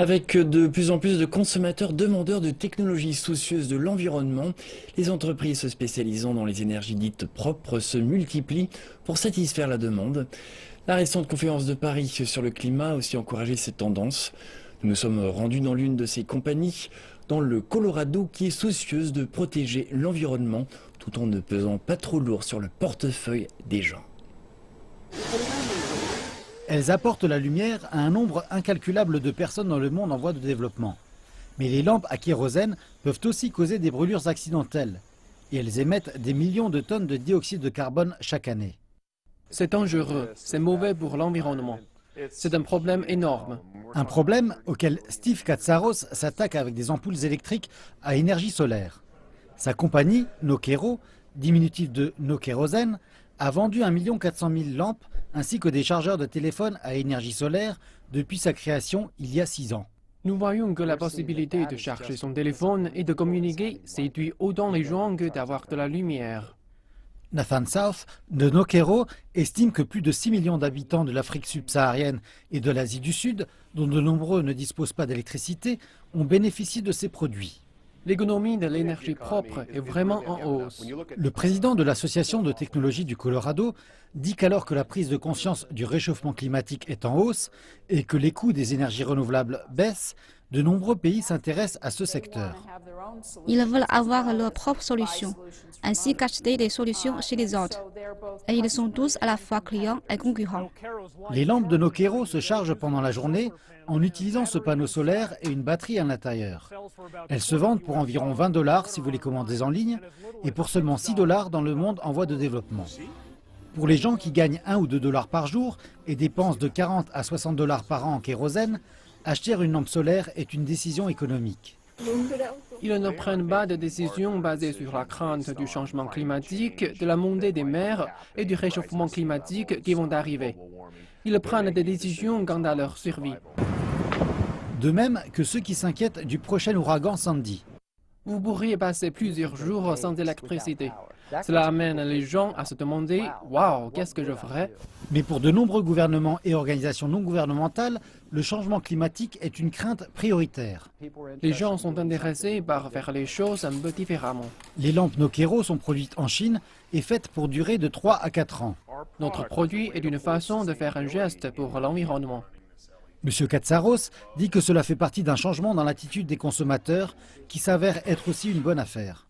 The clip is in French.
Avec de plus en plus de consommateurs demandeurs de technologies soucieuses de l'environnement, les entreprises se spécialisant dans les énergies dites propres se multiplient pour satisfaire la demande. La récente conférence de Paris sur le climat a aussi encouragé cette tendance. Nous nous sommes rendus dans l'une de ces compagnies, dans le Colorado, qui est soucieuse de protéger l'environnement tout en ne pesant pas trop lourd sur le portefeuille des gens. Elles apportent la lumière à un nombre incalculable de personnes dans le monde en voie de développement. Mais les lampes à kérosène peuvent aussi causer des brûlures accidentelles. Et elles émettent des millions de tonnes de dioxyde de carbone chaque année. C'est dangereux, c'est mauvais pour l'environnement. C'est un problème énorme. Un problème auquel Steve Katsaros s'attaque avec des ampoules électriques à énergie solaire. Sa compagnie, Nokero, diminutif de No Kérosène, a vendu 1 400 000 lampes ainsi que des chargeurs de téléphone à énergie solaire depuis sa création il y a 6 ans. Nous voyons que la possibilité de charger son téléphone et de communiquer séduit autant les gens que d'avoir de la lumière. Nathan South de Nokero estime que plus de 6 millions d'habitants de l'Afrique subsaharienne et de l'Asie du Sud, dont de nombreux ne disposent pas d'électricité, ont bénéficié de ces produits. L'économie de l'énergie propre est vraiment en hausse. Le président de l'Association de technologie du Colorado dit qu'alors que la prise de conscience du réchauffement climatique est en hausse et que les coûts des énergies renouvelables baissent, de nombreux pays s'intéressent à ce secteur. Ils veulent avoir leur propre solution, ainsi qu'acheter des solutions chez les autres. Et ils sont tous à la fois clients et concurrents. Les lampes de Nokero se chargent pendant la journée en utilisant ce panneau solaire et une batterie à l'intérieur. Elles se vendent pour environ 20 $ si vous les commandez en ligne et pour seulement 6 $ dans le monde en voie de développement. Pour les gens qui gagnent 1 ou 2 $ par jour et dépensent de 40 à 60 $ par an en kérosène, acheter une lampe solaire est une décision économique. Ils ne prennent pas de décisions basées sur la crainte du changement climatique, de la montée des mers et du réchauffement climatique qui vont arriver. Ils prennent des décisions quant à leur survie. De même que ceux qui s'inquiètent du prochain ouragan Sandy. Vous pourriez passer plusieurs jours sans électricité. Cela amène les gens à se demander « Waouh, qu'est-ce que je ferais ?» Mais pour de nombreux gouvernements et organisations non gouvernementales, le changement climatique est une crainte prioritaire. Les gens sont intéressés par faire les choses un peu différemment. Les lampes Nokero sont produites en Chine et faites pour durer de 3 à 4 ans. Notre produit est une façon de faire un geste pour l'environnement. M. Katsaros dit que cela fait partie d'un changement dans l'attitude des consommateurs qui s'avère être aussi une bonne affaire.